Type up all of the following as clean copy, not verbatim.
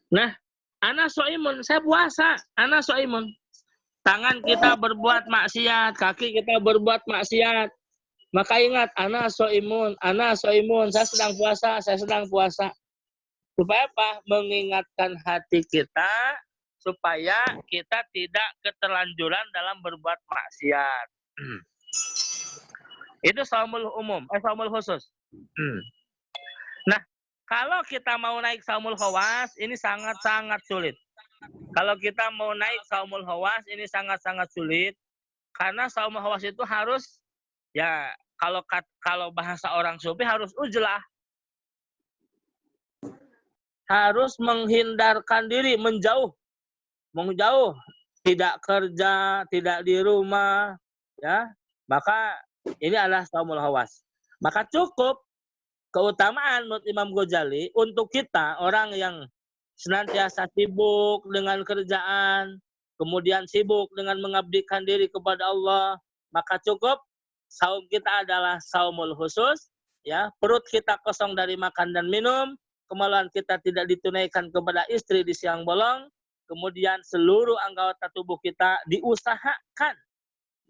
Nah, ana soimun, saya puasa, ana soimun. Tangan kita berbuat maksiat, kaki kita berbuat maksiat. Maka ingat, ana soimun, saya sedang puasa, saya sedang puasa. Supaya apa? Mengingatkan hati kita supaya kita tidak keterlanjuran dalam berbuat maksiat. Itu saumul umum, saumul khusus. Nah, kalau kita mau naik saumul khawas, ini sangat-sangat sulit. Kalau kita mau naik saumul khawas, ini sangat-sangat sulit. Karena saumul khawas itu harus, ya kalau bahasa orang sufi harus ujlah. Harus menghindarkan diri, menjauh, tidak kerja, tidak di rumah, ya. Maka ini adalah saumul khawas. Maka cukup keutamaan menurut Imam Ghazali untuk kita orang yang senantiasa sibuk dengan kerjaan, kemudian sibuk dengan mengabdikan diri kepada Allah, maka cukup saum kita adalah saumul khusus, ya. Perut kita kosong dari makan dan minum, kemaluan kita tidak ditunaikan kepada istri di siang bolong, kemudian seluruh anggota tubuh kita diusahakan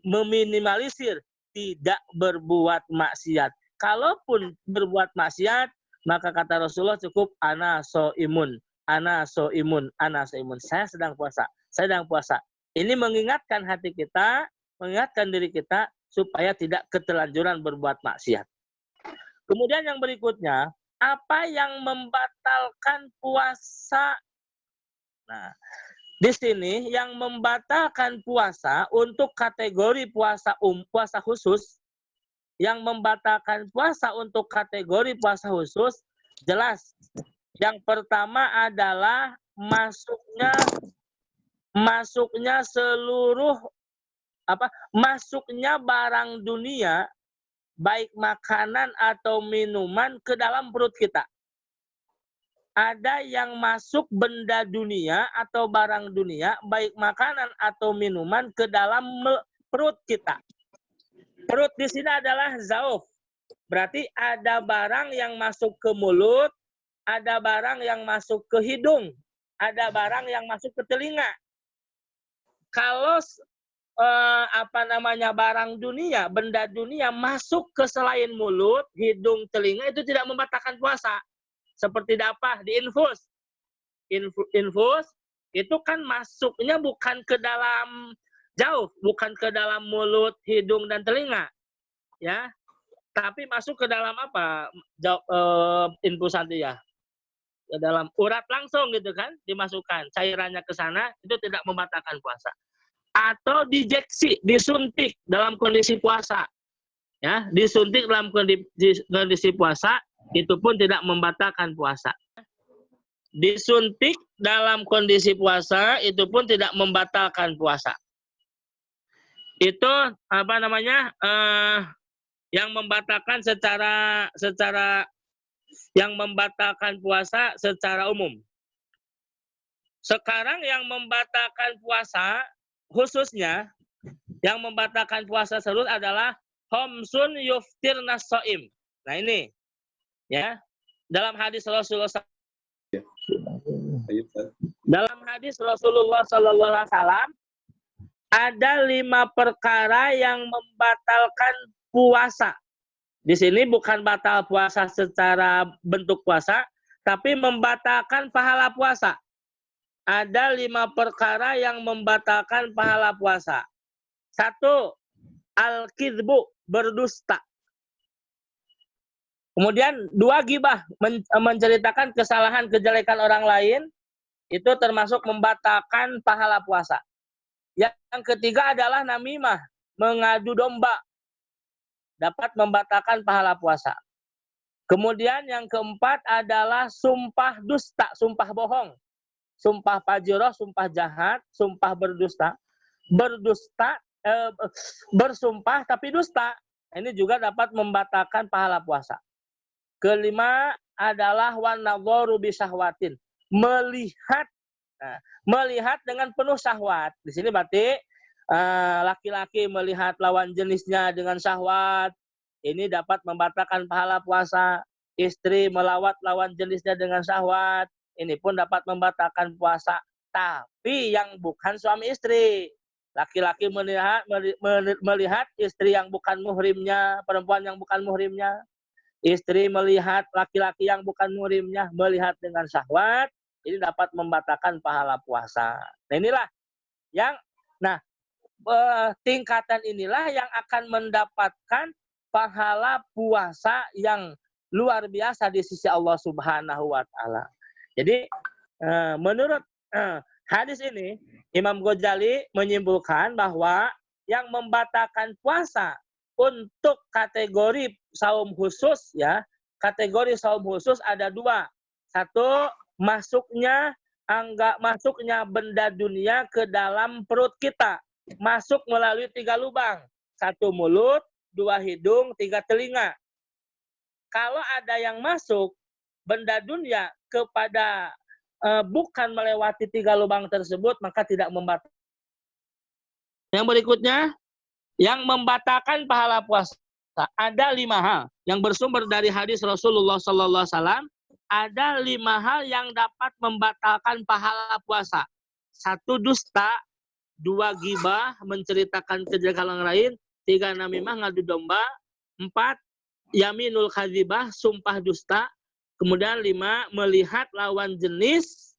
meminimalisir tidak berbuat maksiat. Kalaupun berbuat maksiat, maka kata Rasulullah cukup ana soimun, ana soimun, ana soimun. Saya sedang puasa, saya sedang puasa. Ini mengingatkan hati kita, mengingatkan diri kita supaya tidak keterlanjuran berbuat maksiat. Kemudian yang berikutnya, apa yang membatalkan puasa? Nah, di sini yang membatalkan puasa untuk kategori puasa khusus, yang membatalkan puasa untuk kategori puasa khusus jelas. Yang pertama adalah masuknya seluruh masuknya barang dunia baik makanan atau minuman ke dalam perut kita. Ada yang masuk benda dunia atau barang dunia, baik makanan atau minuman, ke dalam perut kita. Perut di sini adalah zauf. Berarti ada barang yang masuk ke mulut, ada barang yang masuk ke hidung, ada barang yang masuk ke telinga. Kalau barang dunia, benda dunia masuk ke selain mulut, hidung, telinga, itu tidak membatalkan puasa. Seperti apa? Di infus. Infus itu kan masuknya bukan ke dalam jauh, bukan ke dalam mulut, hidung, dan telinga, ya, tapi masuk ke dalam apa? Infus nanti ya, ke dalam urat langsung gitu kan, dimasukkan cairannya ke sana, itu tidak membatalkan puasa. Atau diinjeksi, disuntik dalam kondisi puasa, ya, disuntik dalam kondisi puasa, itu pun tidak membatalkan puasa. Disuntik dalam kondisi puasa itu pun tidak membatalkan puasa. Itu yang membatalkan yang membatalkan puasa secara umum. Sekarang yang membatalkan puasa khususnya, yang membatalkan puasa seluruh adalah khamsun yuftirna shaim. Nah ini, ya, dalam hadis Rasulullah Sallallahu Alaihi Wasallam ada 5 perkara yang membatalkan puasa. Di sini bukan batal puasa secara bentuk puasa, tapi membatalkan pahala puasa. Ada 5 perkara yang membatalkan pahala puasa. 1, al-kidbu, berdusta. Kemudian 2, gibah, menceritakan kesalahan kejelekan orang lain, itu termasuk membatalkan pahala puasa. Yang ketiga adalah namimah, mengadu domba, dapat membatalkan pahala puasa. Kemudian yang keempat adalah sumpah dusta, sumpah bohong, sumpah fajirah, sumpah jahat, sumpah berdusta, bersumpah tapi dusta. Ini juga dapat membatalkan pahala puasa. Kelima adalah wanadharu bisyahwatin, melihat dengan penuh syahwat. Di sini berarti laki-laki melihat lawan jenisnya dengan syahwat, ini dapat membatalkan pahala puasa. Istri melawat lawan jenisnya dengan syahwat, ini pun dapat membatalkan puasa. Tapi yang bukan suami istri. Laki-laki melihat istri yang bukan muhrimnya, perempuan yang bukan muhrimnya. Istri melihat laki-laki yang bukan muhrimnya, melihat dengan syahwat, ini dapat membatalkan pahala puasa. Nah inilah yang, tingkatan inilah yang akan mendapatkan pahala puasa yang luar biasa di sisi Allah Subhanahu wa Ta'ala. Jadi menurut hadis ini, Imam Ghazali menyimpulkan bahwa yang membatalkan puasa untuk kategori saum khusus, ya, kategori saum khusus ada dua. Satu, masuknya benda dunia ke dalam perut kita. Masuk melalui 3 lubang. 1 mulut, 2 hidung, 3 telinga. Kalau ada yang masuk benda dunia kepada bukan melewati 3 lubang tersebut, maka tidak membatalkan. Yang berikutnya, yang membatalkan pahala puasa. Ada 5 hal yang bersumber dari hadis Rasulullah SAW. Ada 5 hal yang dapat membatalkan pahala puasa. 1, dusta. 2, ghibah, menceritakan kejelekan orang lain. 3, namimah, ngadu domba. 4, yaminul kadzibah, sumpah dusta. Kemudian 5, melihat lawan jenis,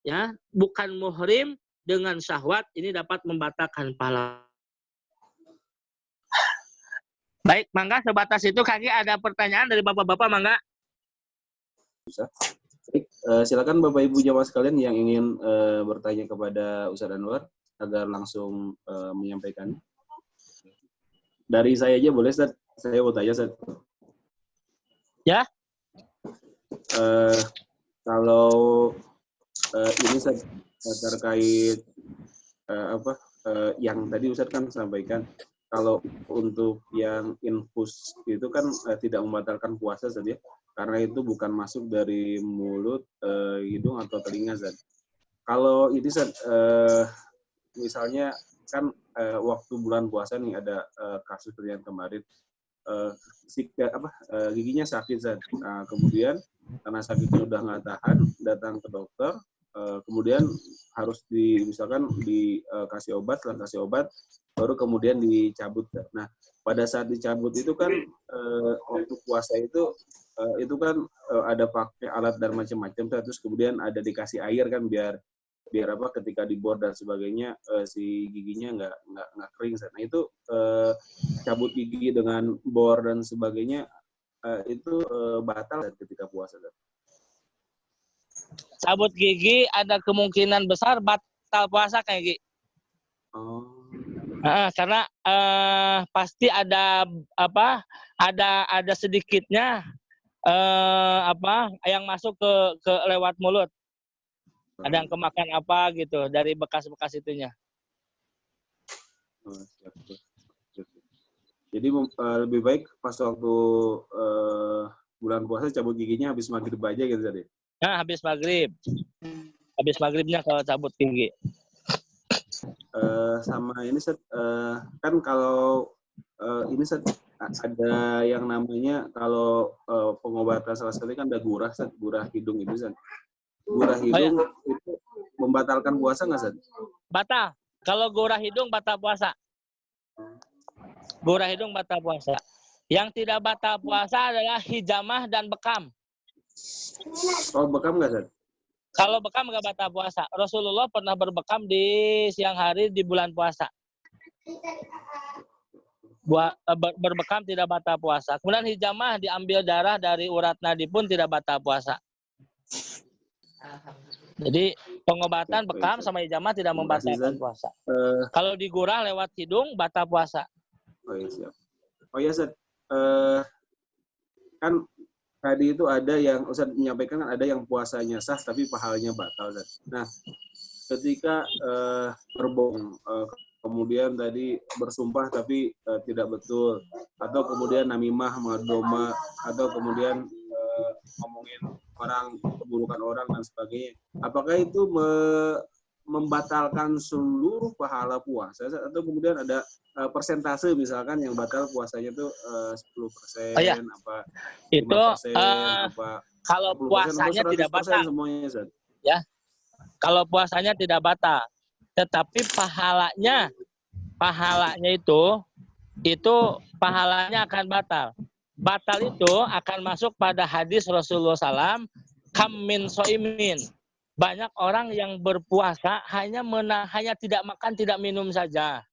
ya, bukan muhrim dengan syahwat, ini dapat membatalkan pahala. Baik, mangga sebatas itu kaki ada pertanyaan dari bapak-bapak, mangga. Bisa. Baik, silakan Bapak Ibu jamaah sekalian yang ingin bertanya kepada Ustaz Anwar agar langsung menyampaikan. Dari saya aja boleh, Ustaz? Saya mau tanya, Ustaz. Ya. Kalau ini Ustaz, terkait yang tadi Ustaz kan sampaikan, kalau untuk yang infus itu kan tidak membatalkan puasa, Ustaz, ya, karena itu bukan masuk dari mulut, hidung atau telinga, Ustaz. Kalau ini Ustaz, misalnya kan waktu bulan puasa nih ada kasus yang kemarin, giginya sakit, Zat. Nah, kemudian karena sakitnya udah nggak tahan, datang ke dokter, kemudian harus misalkan dikasih obat, setelah kasih obat, baru kemudian dicabut. Nah, pada saat dicabut itu kan waktu puasa itu kan ada pakai alat dan macam-macam, terus kemudian ada dikasih air kan biar ketika dibor dan sebagainya si giginya nggak kering. Nah itu cabut gigi dengan bor dan sebagainya itu batal ketika puasa. Cabut gigi ada kemungkinan besar batal puasa kayak gitu. Oh. Karena pasti ada ada sedikitnya yang masuk ke lewat mulut. Ada yang kemakan apa gitu dari bekas-bekas itunya. Jadi lebih baik pas waktu bulan puasa cabut giginya habis maghrib aja gitu tadi. Nah, habis maghrib. Habis maghribnya kalau cabut gigi. Sama ini Set, kan kalau ini Set, ada yang namanya kalau pengobatan salah satunya kan ada gurah, Set, gurah hidung itu, Set. Gurah hidung itu membatalkan puasa nggak, Set? Batal. Kalau gurah hidung batal puasa. Gurah hidung batal puasa. Yang tidak batal puasa adalah hijamah dan bekam. Oh, bekam nggak, Set? Kalau bekam nggak batal puasa. Rasulullah pernah berbekam di siang hari di bulan puasa. Berbekam tidak batal puasa. Kemudian hijamah diambil darah dari urat nadi pun tidak batal puasa. Jadi pengobatan bekam sama hijamah tidak membatalkan puasa. Kalau digurah lewat hidung batal puasa. Oh iya, siap. Oh iya, Ustaz. Kan tadi itu ada yang Ustaz menyampaikan kan ada yang puasanya sah tapi pahalanya batal, Ustaz. Nah, ketika berbohong, kemudian tadi bersumpah tapi tidak betul, atau kemudian namimah, mengadu-domba, atau kemudian ngomongin orang, keburukan orang dan sebagainya. Apakah itu membatalkan seluruh pahala puasa atau kemudian ada persentase misalkan yang batal puasanya itu 10%, oh, ya. apa 5%, itu apa Kalau 10% puasanya atau tidak 100% batal, semuanya, Ustaz? ya. Kalau puasanya tidak batal, tetapi pahalanya itu pahalanya akan batal. Batal itu akan masuk pada hadis Rasulullah SAW, kam min soimin. Banyak orang yang berpuasa hanya tidak makan, tidak minum saja.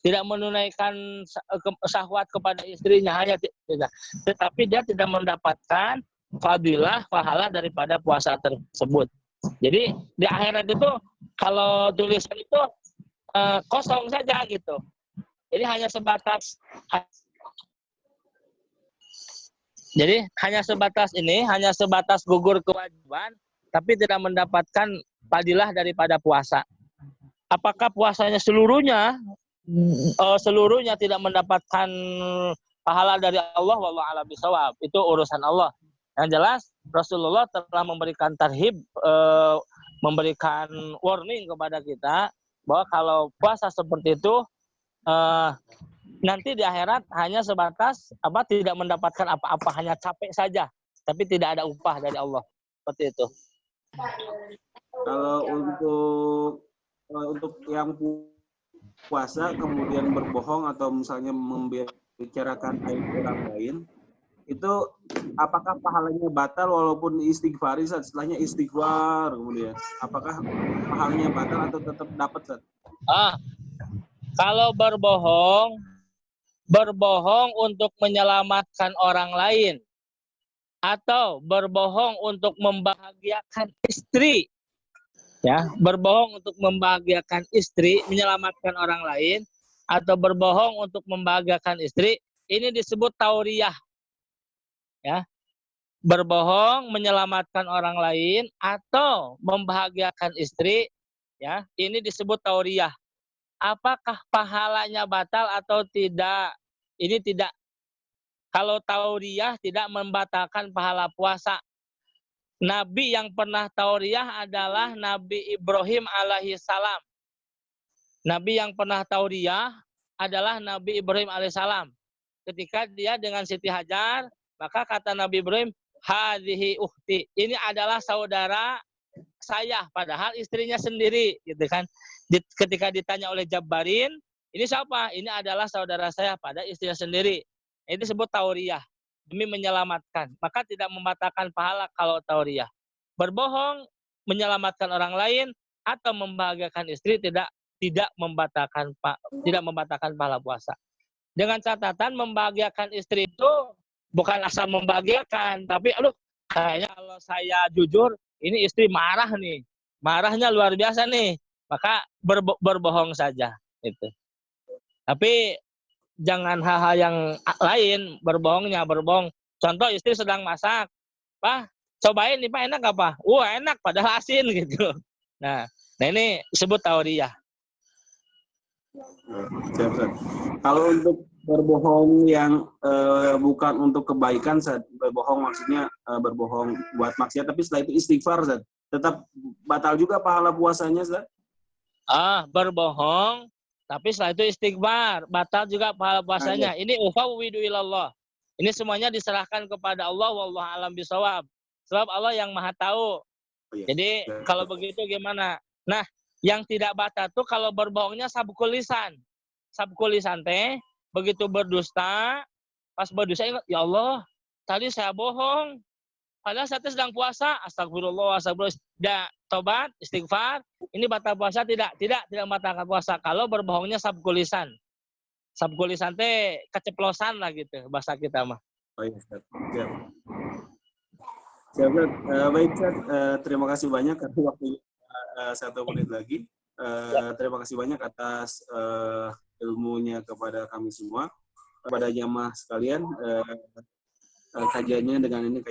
Tidak menunaikan syahwat kepada istrinya, hanya tidak. Tetapi dia tidak mendapatkan fadilah, pahala daripada puasa tersebut. Jadi di akhirat itu kalau tulisan itu kosong saja gitu. Jadi hanya sebatas hanya sebatas gugur kewajiban, tapi tidak mendapatkan fadilah daripada puasa. Apakah puasanya seluruhnya tidak mendapatkan pahala dari Allah, wallahu a'lam bishawab. Itu urusan Allah. Yang jelas Rasulullah telah memberikan tarhib, memberikan warning kepada kita bahwa kalau puasa seperti itu nanti di akhirat hanya sebatas tidak mendapatkan apa-apa, hanya capek saja, tapi tidak ada upah dari Allah. Seperti itu. Kalau untuk yang puasa kemudian berbohong atau misalnya membicarakan aib orang lain, itu apakah pahalanya batal walaupun istighfar, setelahnya istighfar kemudian apakah pahalanya batal atau tetap dapat, Ustaz? Kalau berbohong untuk menyelamatkan orang lain atau berbohong untuk membahagiakan istri, ya, berbohong untuk membahagiakan istri, menyelamatkan orang lain, atau berbohong untuk membahagiakan istri, ini disebut tauriyah, ya. Berbohong menyelamatkan orang lain atau membahagiakan istri, ya, ini disebut tauriyah. Apakah pahalanya batal atau tidak? Ini tidak. Kalau tauriyah tidak membatalkan pahala puasa. Nabi yang pernah tauriyah adalah Nabi Ibrahim alaihissalam. Nabi yang pernah tauriyah adalah Nabi Ibrahim alaihissalam. Ketika dia dengan Siti Hajar, maka kata Nabi Ibrahim, hadhihi ukhti, ini adalah saudara saya, padahal istrinya sendiri, gitu kan. Ketika ditanya oleh Jabbarin, ini siapa? Ini adalah saudara saya, pada istrinya sendiri. Ini disebut tauriyah, demi menyelamatkan. Maka tidak membatalkan pahala kalau tauriyah. Berbohong, menyelamatkan orang lain, atau membahagiakan istri tidak membatalkan pahala puasa. Dengan catatan membahagiakan istri itu bukan asal membahagiakan, tapi kayaknya kalau saya jujur, ini istri marah nih. Marahnya luar biasa nih. Maka berbohong saja. Itu. Tapi jangan hal-hal yang lain berbohong. Contoh istri sedang masak. Pak, cobain nih Pak, enak nggak Pak? Wah enak, padahal asin gitu. Nah ini disebut tauriyah. Kalau untuk berbohong yang bukan untuk kebaikan, berbohong maksudnya berbohong buat maksiat, tapi setelah itu istighfar, tetap batal juga pahala puasanya, Ustaz? Berbohong, tapi setelah itu istighfar, batal juga pahala puasanya. Ini ufawwidu ilallah. Ini semuanya diserahkan kepada Allah, wallahu a'lam bishawab. Sebab Allah yang Maha tahu. Jadi kalau begitu gimana? Nah, yang tidak batal tuh kalau berbohongnya sabqul lisan. Sabqul lisan teh begitu berdusta, pas berdusta ingat, ya Allah, tadi saya bohong. Padahal saya sedang puasa, astagfirullah, dah tobat, istighfar, ini batal puasa tidak membatalkan puasa. Kalau berbohongnya sabqul lisan. Sabqul lisan teh keceplosan lah gitu bahasa kita mah. Oh iya, Ustaz. Siap, Ustaz. Baik, Ustaz. Terima kasih banyak karena waktu 1 menit lagi. Terima kasih banyak atas ilmunya kepada kami semua, kepada jamaah sekalian. Kajiannya dengan ini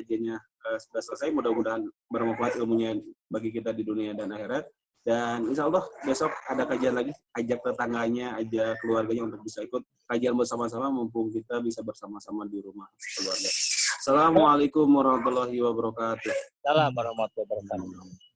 sudah selesai. Mudah-mudahan bermanfaat ilmunya bagi kita di dunia dan akhirat. Dan insya Allah besok ada kajian lagi. Ajak tetangganya, ajak keluarganya untuk bisa ikut kajian bersama-sama, mumpung kita bisa bersama-sama di rumah keluarga. Assalamualaikum warahmatullahi wabarakatuh. Assalamualaikum warahmatullahi wabarakatuh.